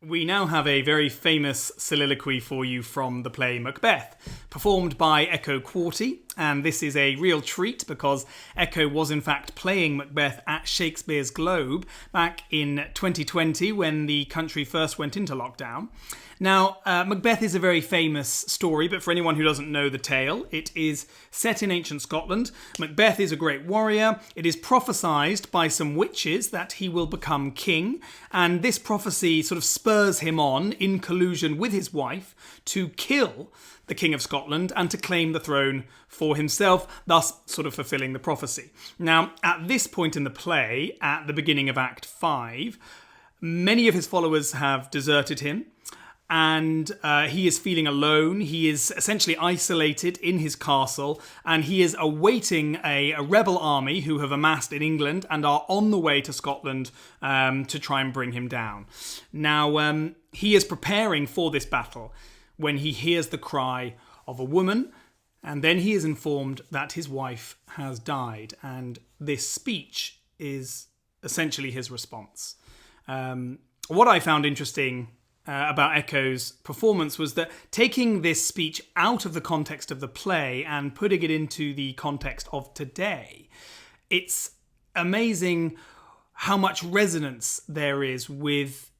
We now have a very famous soliloquy for you from the play Macbeth, performed by Ekow Quartey, and this is a real treat because Ekow was in fact playing Macbeth at Shakespeare's Globe back in 2020 when the country first went into lockdown. Now, Macbeth is a very famous story, but for anyone who doesn't know the tale, it is set in ancient Scotland. Macbeth is a great warrior. It is prophesied by some witches that he will become king, and this prophecy sort of spurs him on, in collusion with his wife, to kill the King of Scotland and to claim the throne for himself, thus sort of fulfilling the prophecy. Now, at this point in the play, at the beginning of Act 5, many of his followers have deserted him, and he is feeling alone. He is essentially isolated in his castle, and he is awaiting a rebel army who have amassed in England and are on the way to Scotland to try and bring him down. Now, he is preparing for this battle when he hears the cry of a woman, and then he is informed that his wife has died, and this speech is essentially his response. What I found interesting about Ekow's performance was that taking this speech out of the context of the play and putting it into the context of today, it's amazing how much resonance there is with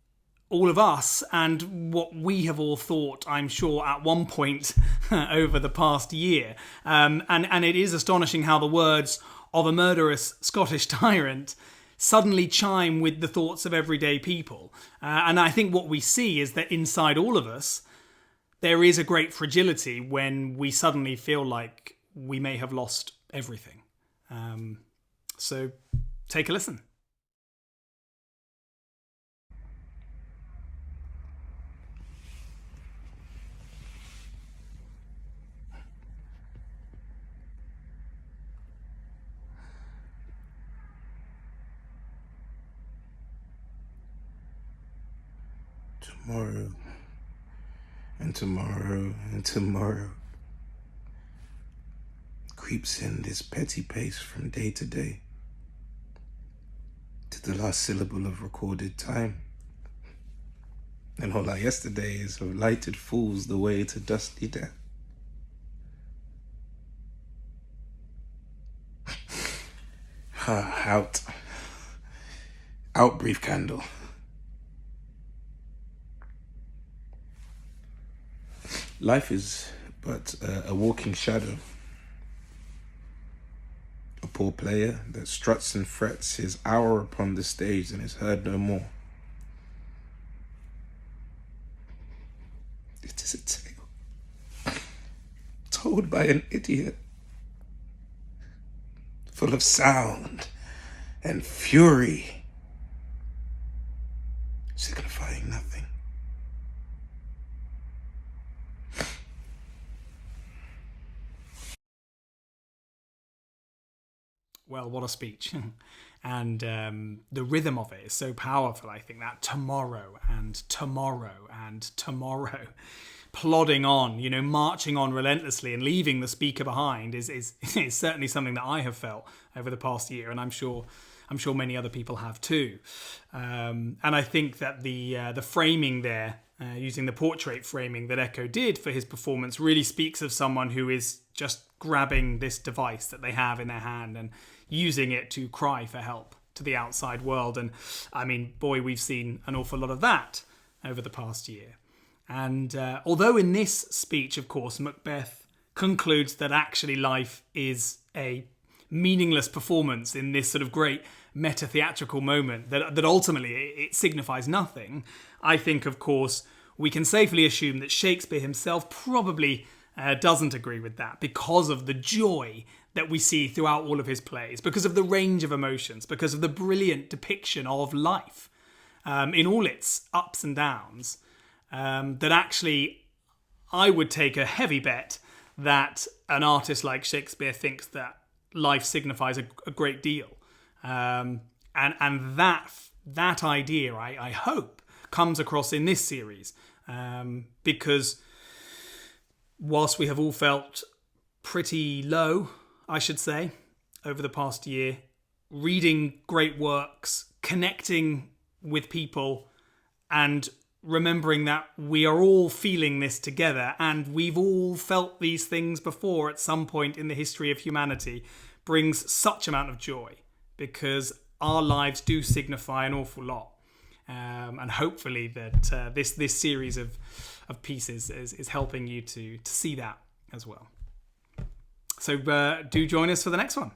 all of us and what we have all thought, I'm sure, at one point over the past year. And it is astonishing how the words of a murderous Scottish tyrant suddenly chime with the thoughts of everyday people. And I think what we see is that inside all of us, there is a great fragility when we suddenly feel like we may have lost everything. So take a listen. Tomorrow, and tomorrow, and tomorrow creeps in this petty pace from day to day, to the last syllable of recorded time. And all our yesterdays have lighted fools the way to dusty death. Out, brief candle. Life is but a walking shadow. A poor player that struts and frets his hour upon the stage and is heard no more. It is a tale told by an idiot, full of sound and fury, signifying nothing. Well, what a speech. And the rhythm of it is so powerful, I think, that tomorrow and tomorrow and tomorrow, plodding on, marching on relentlessly and leaving the speaker behind is certainly something that I have felt over the past year, and I'm sure many other people have too. And I think that the framing there, using the portrait framing that Ekow did for his performance, really speaks of someone who is just grabbing this device that they have in their hand and using it to cry for help to the outside world. And I mean, boy, we've seen an awful lot of that over the past year. And although in this speech, of course, Macbeth concludes that actually life is a meaningless performance in this sort of great meta-theatrical moment, that ultimately it signifies nothing, I think, of course, we can safely assume that Shakespeare himself probably doesn't agree with that because of the joy that we see throughout all of his plays, because of the range of emotions, because of the brilliant depiction of life in all its ups and downs, that actually I would take a heavy bet that an artist like Shakespeare thinks that life signifies a great deal. And that idea, I hope, comes across in this series, because whilst we have all felt pretty low, I should say, over the past year, reading great works, connecting with people, and remembering that we are all feeling this together, and we've all felt these things before at some point in the history of humanity, brings such amount of joy, because our lives do signify an awful lot. And hopefully that this series of pieces is helping you to see that as well. So do join us for the next one.